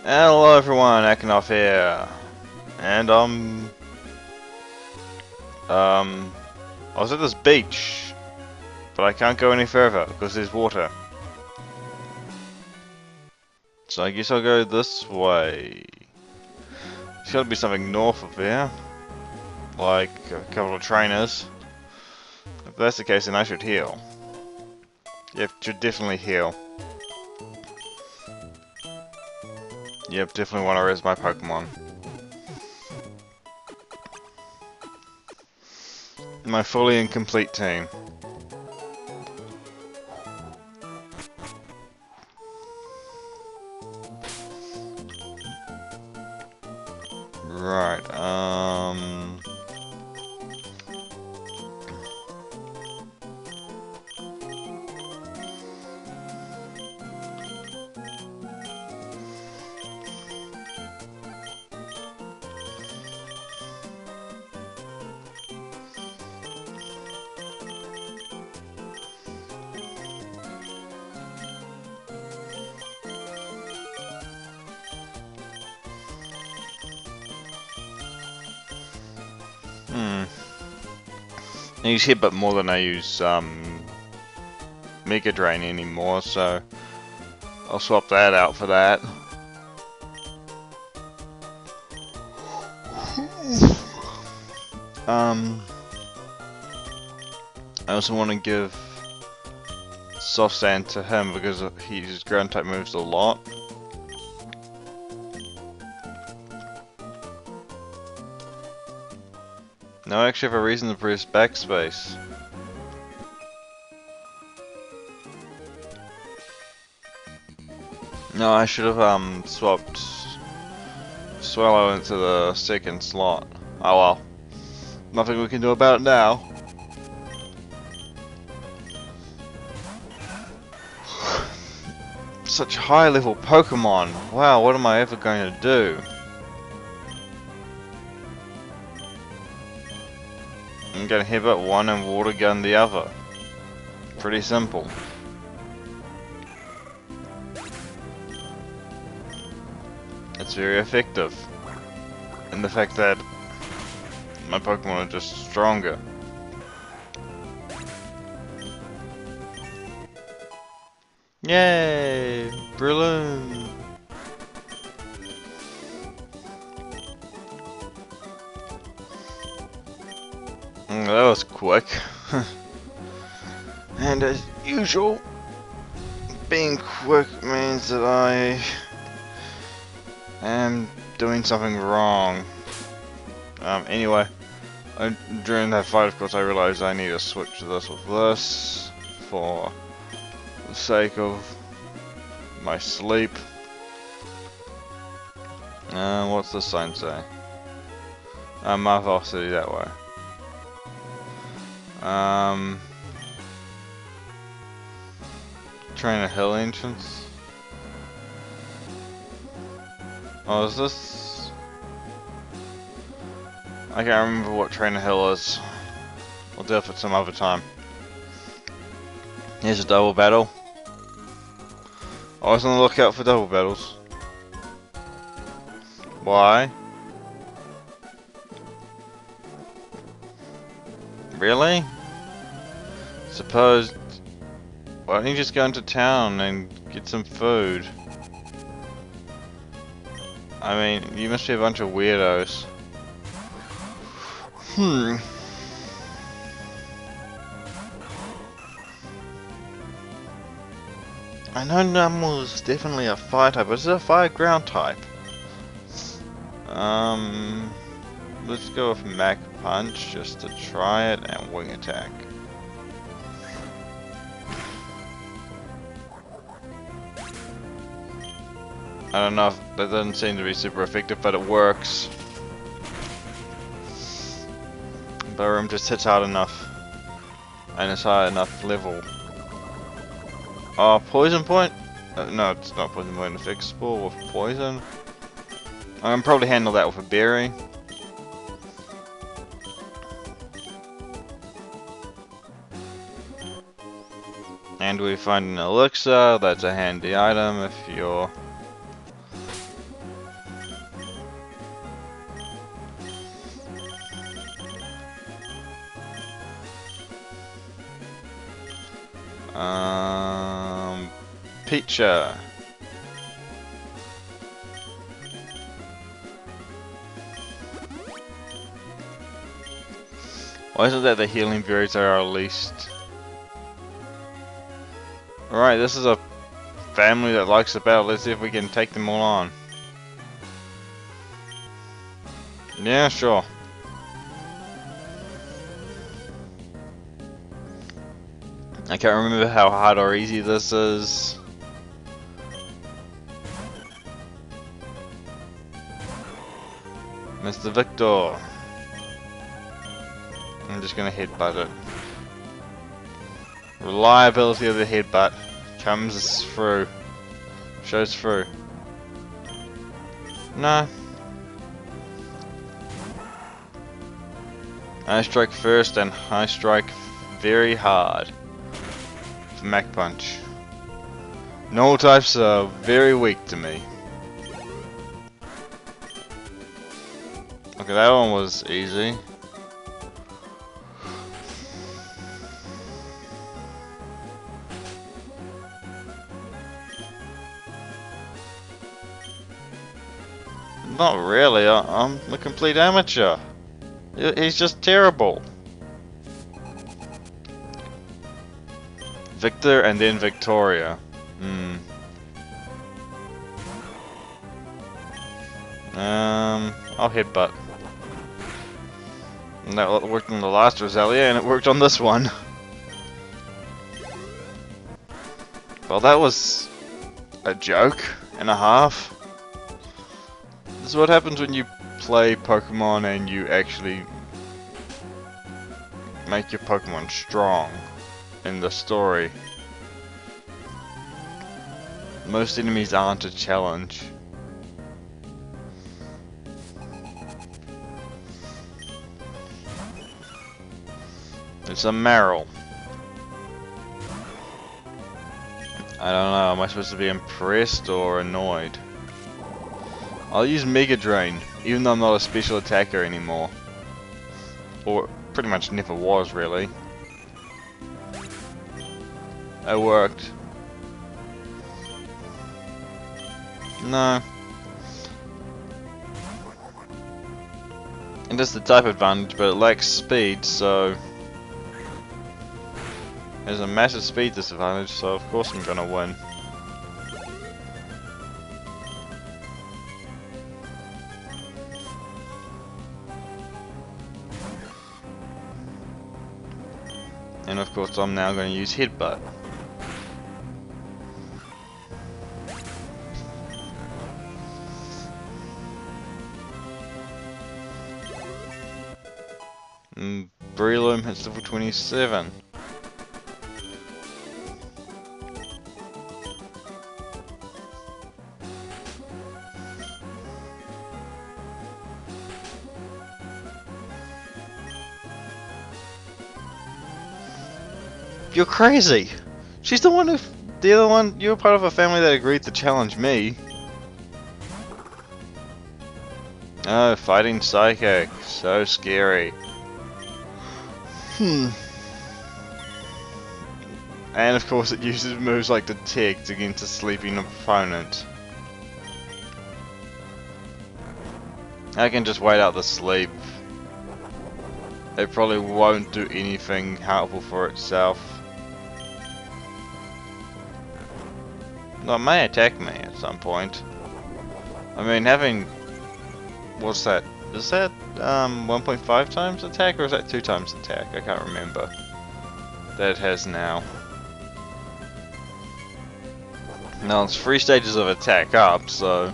Hello everyone, Ekanoff here, and I was at this beach, but I can't go any further because there's water. So I guess I'll go this way. There's gotta be something north of here, like a couple of trainers. If that's the case, then I should heal. Yep, should definitely heal. Yep, definitely want to res my Pokemon. My fully incomplete team. Right, I use Headbutt more than I use Mega Drain anymore, so I'll swap that out for that. I also want to give Soft Sand to him because his ground type moves a lot. Now I actually have a reason to press backspace. No, I should have swapped Swallow into the second slot. Oh well. Nothing we can do about it now. Such high level Pokemon. Wow, what am I ever going to do? I'm going to Headbutt one and Water Gun the other. Pretty simple. It's very effective. And the fact that my Pokemon are just stronger. Yay! Brilliant! That was quick. And as usual, being quick means that I am doing something wrong. Anyway, during that fight, of course, I realized I need to switch this with this for the sake of my sleep. What's the sign say? Marvel City that way. Trainer Hill entrance. Oh, is this? I can't remember what Trainer Hill is. We'll do it for some other time. Here's a double battle. Always on the lookout for double battles. Why? Really? Suppose. Why don't you just go into town and get some food? I mean, you must be a bunch of weirdos. I know Numel is definitely a fire type, but it's a fire ground type. Let's go with Mach Punch just to try it and Wing Attack. I don't know if that doesn't seem to be super effective, but it works. Burrow just hits hard enough, and it's high enough level. Oh, Poison Point? No, it's not Poison Point. A Fixed Spore with Poison. I can probably handle that with a Berry. And we find an elixir. That's a handy item if you're Pizza. Why isn't that the healing berries are released? Alright, this is a family that likes the battle. Let's see if we can take them all on. Yeah, sure. I can't remember how hard or easy this is. Mr. Victor. I'm just gonna headbutt it. Reliability of the headbutt comes through. Shows through. No. I strike first and I strike very hard. For Mach Punch. Normal types are very weak to me. Okay, that one was easy. Not really, I'm a complete amateur. He's just terrible. Victor and then Victoria. I'll headbutt. And that worked on the last Roselia, and it worked on this one. Well, that was a joke and a half. This is what happens when you play Pokemon and you actually make your Pokemon strong in the story. Most enemies aren't a challenge. It's a Marill. I don't know, am I supposed to be impressed or annoyed? I'll use Mega Drain, even though I'm not a special attacker anymore. Or pretty much never was, really. It worked. No. It is the type advantage, but it lacks speed, so... There's a massive speed disadvantage, so of course I'm gonna win. And of course I'm now going to use Headbutt. Breloom hits level 27. You're crazy! She's the one the other one, you're part of a family that agreed to challenge me. Oh, fighting Psychic. So scary. And of course it uses moves like Detect against a sleeping opponent. I can just wait out the sleep. It probably won't do anything helpful for itself. Well, it may attack me at some point. I mean, having... What's that? Is that 1.5 times attack or is that 2 times attack? I can't remember. That it has now. Now it's 3 stages of attack up, so...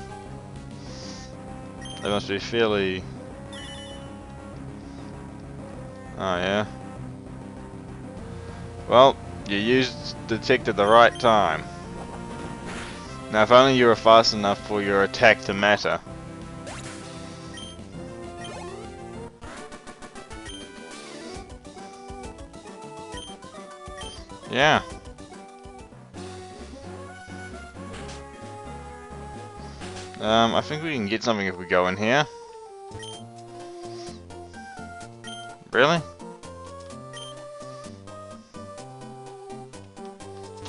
They must be fairly... Oh yeah. Well, you used Detect at the right time. Now if only you were fast enough for your attack to matter. Yeah. I think we can get something if we go in here. Really?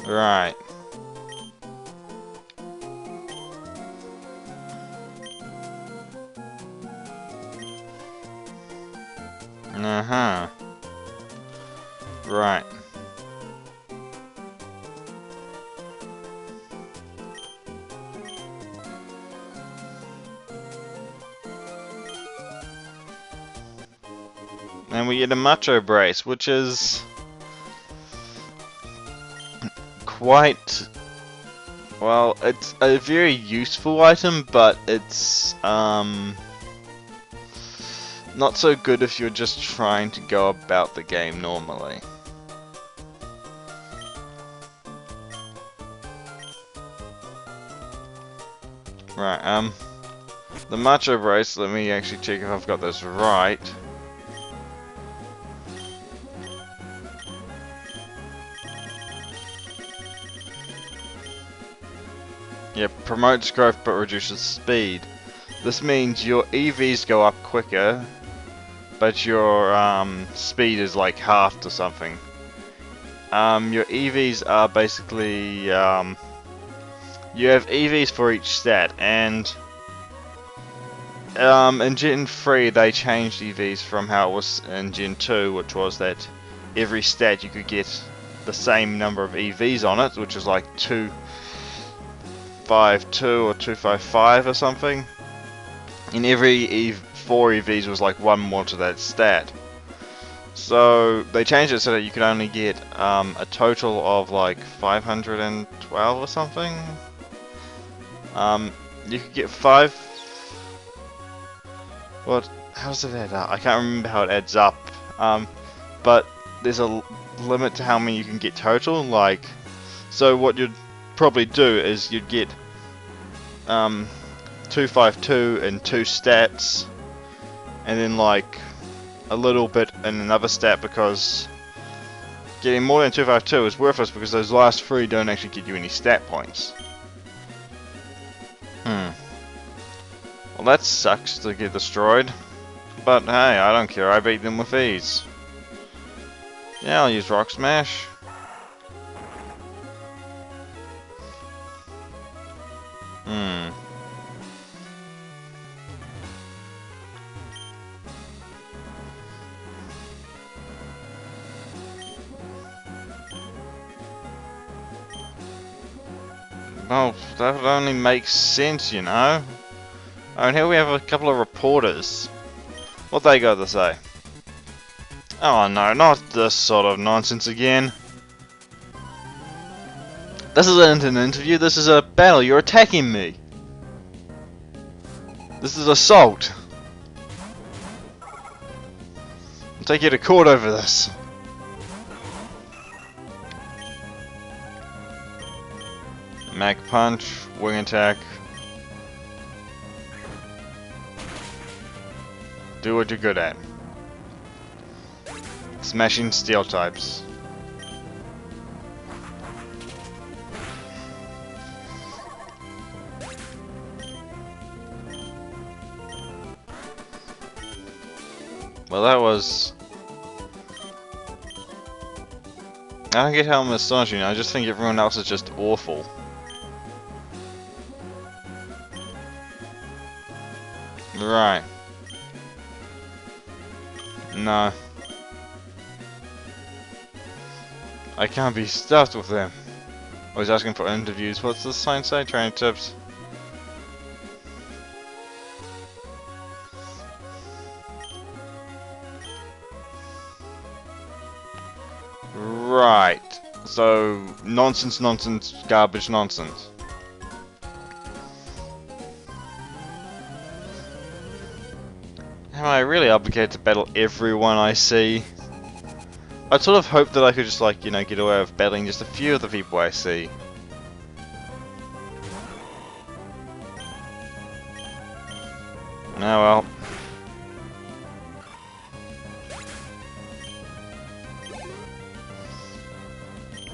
Right. Uh-huh. Right. And we get a Macho Brace, which is quite... Well, it's a very useful item, but it's not so good if you're just trying to go about the game normally. Right, the Macho Brace, let me actually check if I've got this right. Yeah, promotes growth but reduces speed. This means your EVs go up quicker, but your speed is like halved or something. Your EVs are basically, you have EVs for each stat, and in Gen 3 they changed EVs from how it was in Gen 2, which was that every stat you could get the same number of EVs on it, which is like 252 or 255 or something. And every 4 EVs was like 1 more to that stat. So they changed it so that you could only get a total of like 512 or something. You could get 5. What? How does it add up? I can't remember how it adds up. But there's a limit to how many you can get total. Like, so what you'd probably do is you'd get 252 and 2 stats, and then like a little bit in another stat, because getting more than 252 is worthless because those last 3 don't actually get you any stat points. Well, that sucks to get destroyed, but hey, I don't care, I beat them with ease. Yeah, I'll use Rock Smash. Well, that would only make sense, you know. Oh, and here we have a couple of reporters. What they got to say? Oh no, not this sort of nonsense again. This isn't an interview, this is a battle, you're attacking me. This is assault. I'll take you to court over this. Mag Punch, Wing Attack. Do what you're good at. Smashing steel types. Well, that was... I don't get how I'm astonishing, I just think everyone else is just awful. Right. No. I can't be stuffed with them. I was asking for interviews. What's the sign say? Training tips. Right. So, nonsense, nonsense, garbage, nonsense. Am I really obligated to battle everyone I see? I'd sort of hope that I could just, like, you know, get away with battling just a few of the people I see. Oh well.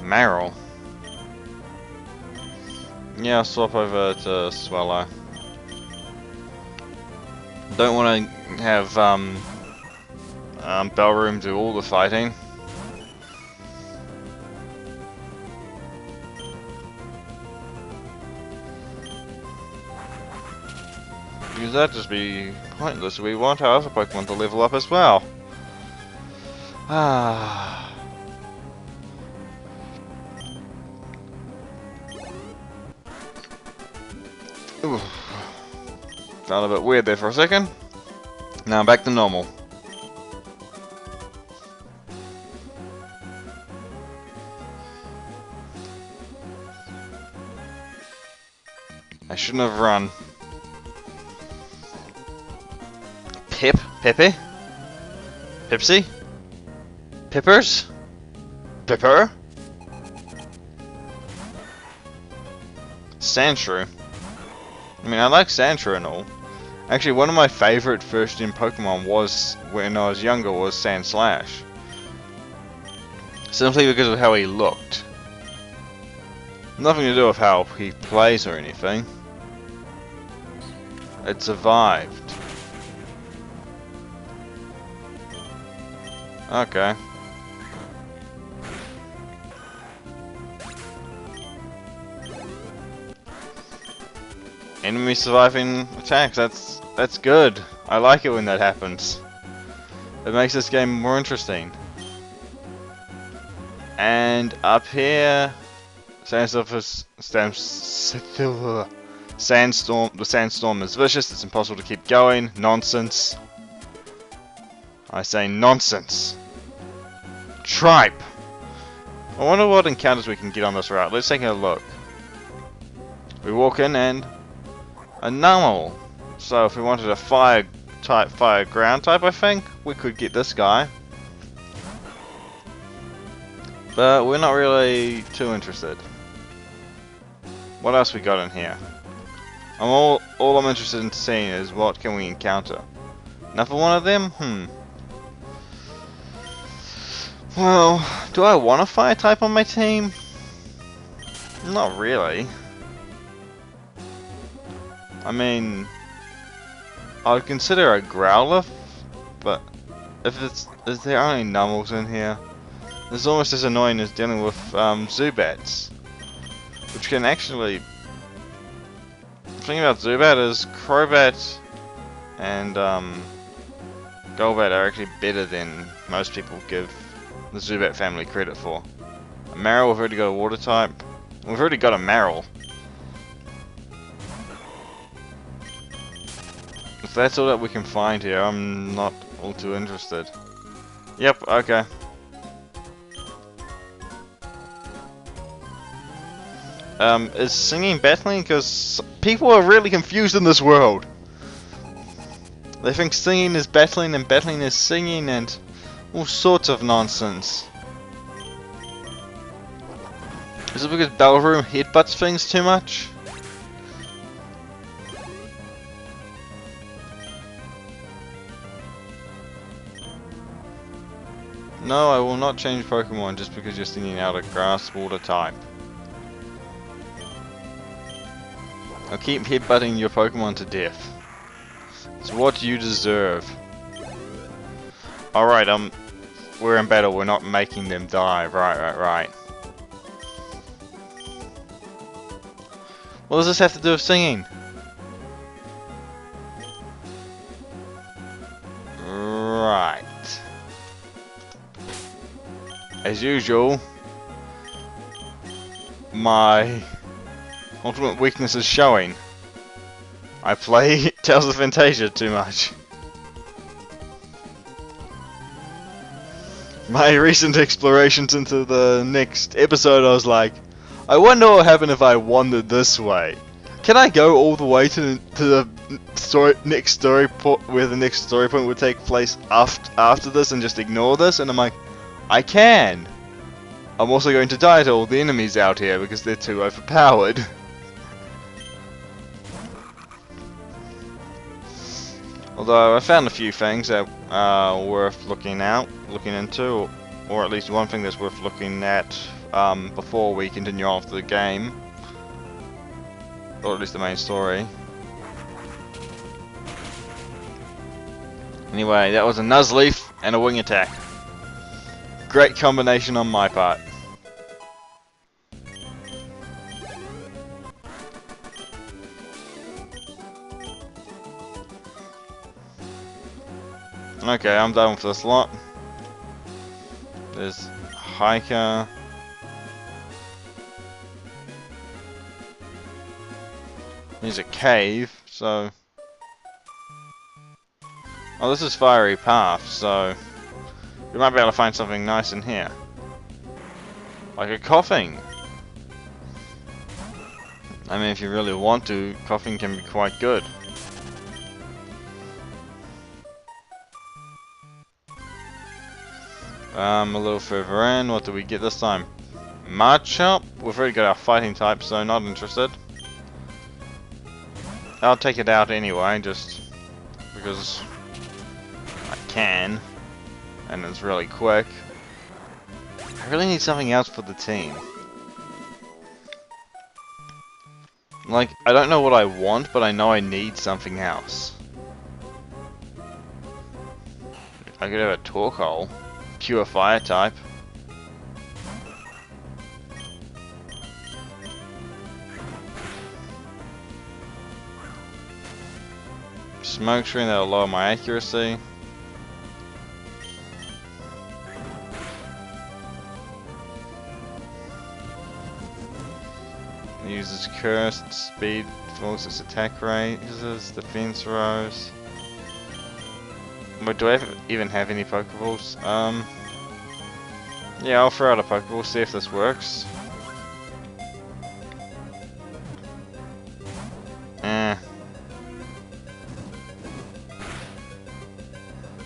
Meryl. Yeah, I'll swap over to Swallow. Don't want to have Bellroom do all the fighting. because that'd just be pointless. We want our other Pokemon to level up as well. Ah. Ooh. Felt a bit weird there for a second. Now back to normal. I shouldn't have run. Pepe? Pipsy? Pippers? Pipper? Sandshrew. I mean, I like Sandshrew and all. Actually, one of my favorite first gen Pokemon was, when I was younger, was Sandslash. Simply because of how he looked. Nothing to do with how he plays or anything. It survived. Okay. Enemy surviving attacks, that's good. I like it when that happens. It makes this game more interesting. And up here, the sandstorm is vicious, it's impossible to keep going. Nonsense. I say nonsense. Tripe! I wonder what encounters we can get on this route. Let's take a look. We walk in and a Numel. So if we wanted a fire ground type, I think we could get this guy. But we're not really too interested. What else we got in here? All I'm interested in seeing is what can we encounter. Another one of them? Well, do I want a fire type on my team? Not really. I mean, I would consider a Growlithe, but if there are only Numels in here, it's almost as annoying as dealing with Zubats, which can actually. The thing about Zubat is Crobat and Golbat are actually better than most people give the Zubat family credit for. A Marill, we've already got a water type. We've already got a Marill. If that's all that we can find here, I'm not all too interested. Yep, okay. Is singing battling? Because people are really confused in this world. They think singing is battling and battling is singing and all sorts of nonsense. Is it because Bellroom headbutts things too much? No, I will not change Pokemon just because you're singing out a grass water type. I'll keep headbutting your Pokemon to death. It's what you deserve. Alright, we're in battle, we're not making them die. Right. What does this have to do with singing? Right. As usual, my ultimate weakness is showing. I play Tales of Fantasia too much. My recent explorations into the next episode, I was like, I wonder what would happen if I wandered this way. Can I go all the way to the next story point, where the next story point would take place after this, and just ignore this? And I'm like, I can. I'm also going to die to all the enemies out here because they're too overpowered. Although I found a few things that are worth looking into, or at least one thing that's worth looking at before we continue on with the game, or at least the main story. Anyway, that was a Nuzleaf and a Wing Attack. Great combination on my part. Okay, I'm done with this lot. There's Hiker. There's a cave, so... Oh, this is Fiery Path, so... we might be able to find something nice in here. Like a Koffing. I mean, if you really want to, Koffing can be quite good. A little further in, what do we get this time? Machop? We've already got our fighting type, so not interested. I'll take it out anyway, just because I can, and it's really quick. I really need something else for the team. Like, I don't know what I want, but I know I need something else. I could have a Torkoal. Pure fire type. Smoke screen, that'll lower my accuracy. Uses cursed speed, falls its attack rate, uses defense rose. But do I even have any Pokeballs? Yeah, I'll throw out a Pokeball, see if this works. I'm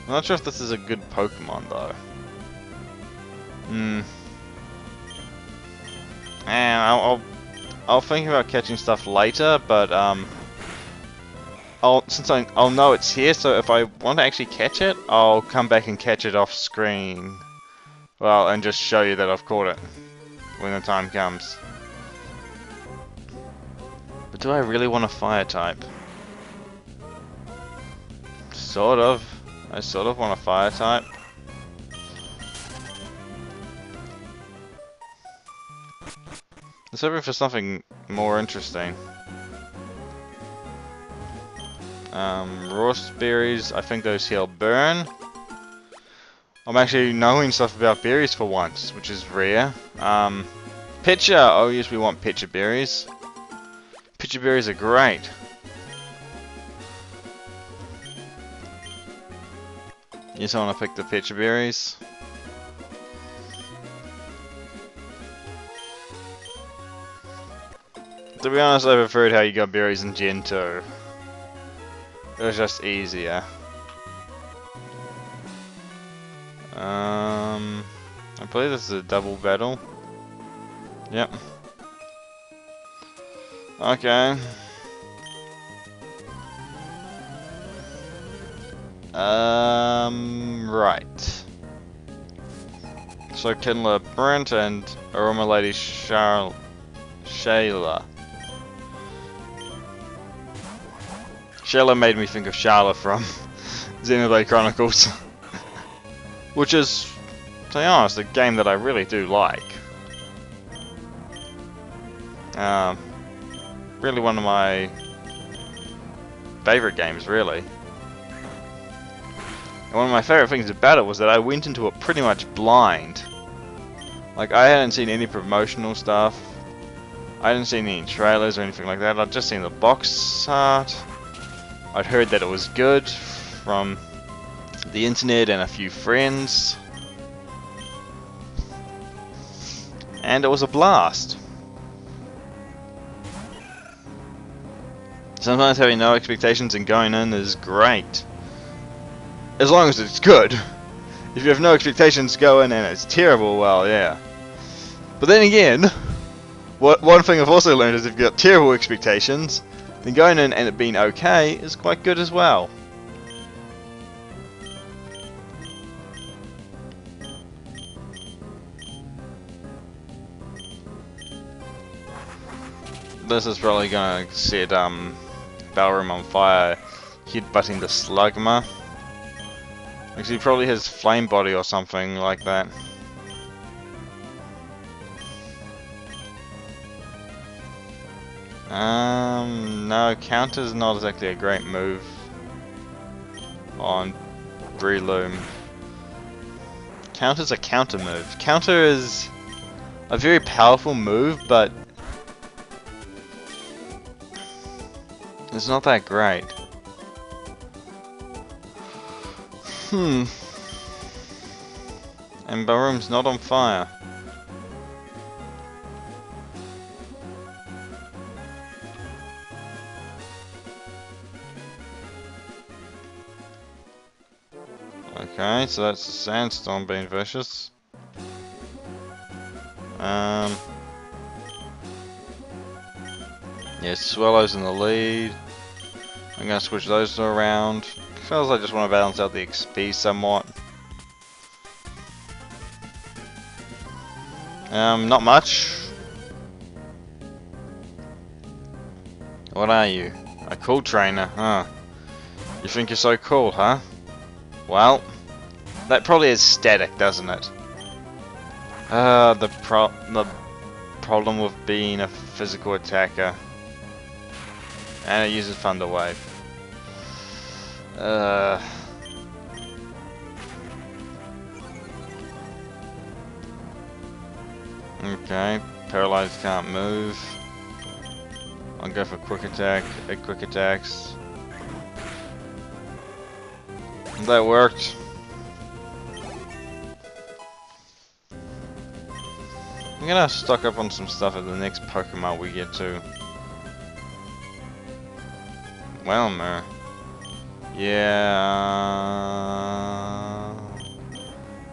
not sure if this is a good Pokemon though. And I'll think about catching stuff later, but I'll know it's here, so if I want to actually catch it, I'll come back and catch it off screen. Well, and just show you that I've caught it when the time comes. But do I really want a fire type? Sort of. I sort of want a fire type. Let's hope for something more interesting. Roast berries, I think those heal burn. I'm actually knowing stuff about berries for once, which is rare. Pitcher, oh yes, we want pitcher berries. Pitcher berries are great. You just want to pick the pitcher berries. To be honest, I preferred how you got berries in Gen 2. It was just easier. I believe this is a double battle. Yep. Okay. Right. So Kindler Brent and Aroma Lady Shayla. Shayla made me think of Charla from Xenoblade Chronicles. Which is, to be honest, a game that I really do like. Really one of my favorite games, really. And one of my favorite things about it was that I went into it pretty much blind. Like, I hadn't seen any promotional stuff. I hadn't seen any trailers or anything like that. I'd just seen the box art. I'd heard that it was good from the internet and a few friends. And it was a blast. Sometimes having no expectations and going in is great. As long as it's good. If you have no expectations, go in and it's terrible, well, yeah. But then again, one thing I've also learned is if you've got terrible expectations, then going in and it being okay is quite good as well. This is probably gonna set Ballroom on fire, headbutting the Slugma. Actually, he probably has Flame Body or something like that. No, counter's not exactly a great move on Breloom. Counter's a counter move. Counter is a very powerful move, but it's not that great. And Baroom's not on fire. Okay, so that's the Sandstorm being vicious. Yeah, Swellow's in the lead. I'm gonna switch those two around. Feels like I just want to balance out the XP somewhat. Not much. What are you? A cool trainer, huh? You think you're so cool, huh? Well, that probably is static, doesn't it? The problem with being a physical attacker. And it uses Thunder Wave. Okay, Paralyzed can't move. I'll go for quick attacks. That worked. I'm gonna stock up on some stuff at the next Pokemon we get to. Whelmer. Yeah.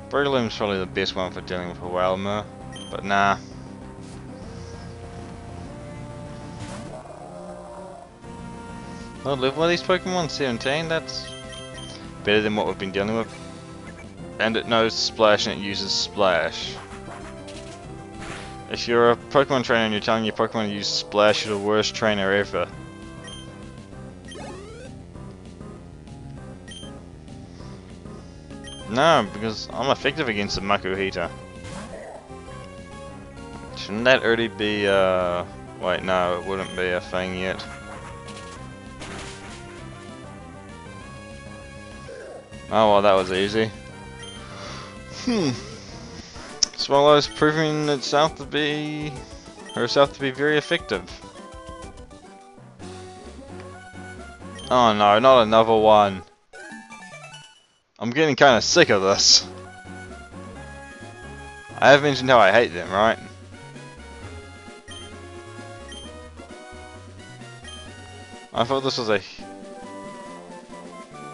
Breloom's probably the best one for dealing with a Whelmer, but nah. Well, level of these Pokemon 17, that's better than what we've been dealing with. And it knows Splash and it uses Splash. If you're a Pokemon trainer and you're telling your Pokemon to use Splash, you're the worst trainer ever. No, because I'm effective against the Makuhita. Shouldn't that already be, wait, no, it wouldn't be a thing yet. Oh, well, that was easy. Swellow's proving herself to be very effective. Oh no, not another one. I'm getting kind of sick of this. I have mentioned how I hate them, right? I thought this was a...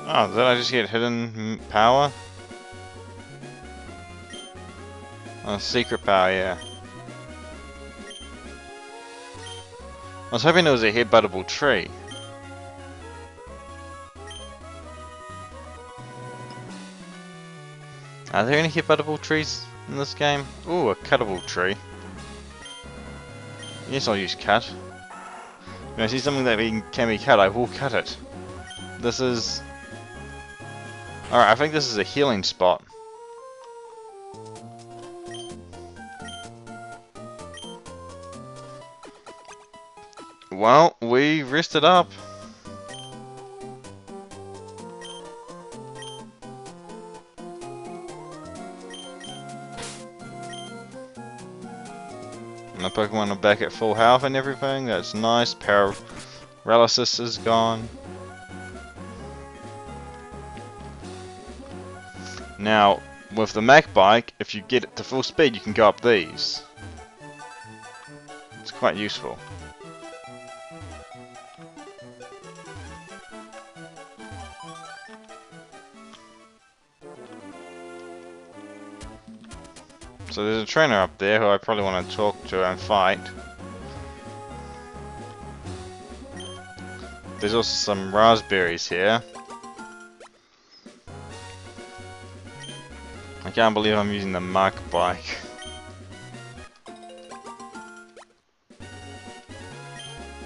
Oh, did I just get hidden power? Oh, secret power, yeah. I was hoping it was a headbuttable tree. Are there any headbuttable trees in this game? Ooh, a cuttable tree. Yes, I'll use cut. When I see something that can be cut, I will cut it. This is... Alright, I think this is a healing spot. Well, we rested up. My Pokemon are back at full health and everything. That's nice. Paralysis is gone. Now, with the Mach Bike, if you get it to full speed, you can go up these. It's quite useful. So there's a trainer up there who I probably want to talk to and fight. There's also some raspberries here. I can't believe I'm using the Mach Bike.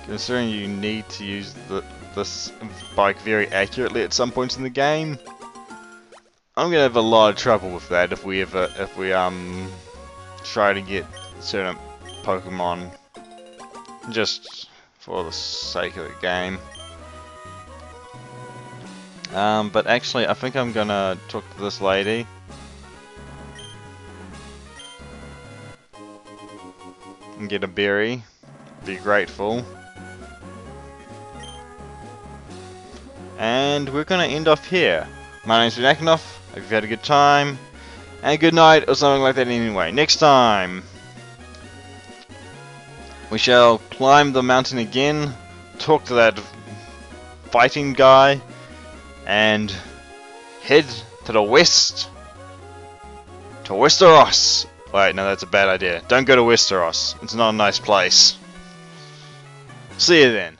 Considering you need to use this bike very accurately at some points in the game, I'm gonna have a lot of trouble with that if we try to get certain Pokemon just for the sake of the game. But actually, I think I'm gonna talk to this lady. And get a berry. Be grateful. And we're gonna end off here. My name's Ben Akinov. Hope you've had a good time. And good night, or something like that anyway. Next time, we shall climb the mountain again, talk to that fighting guy, and head to the west. To Westeros. Wait, no, that's a bad idea. Don't go to Westeros. It's not a nice place. See you then.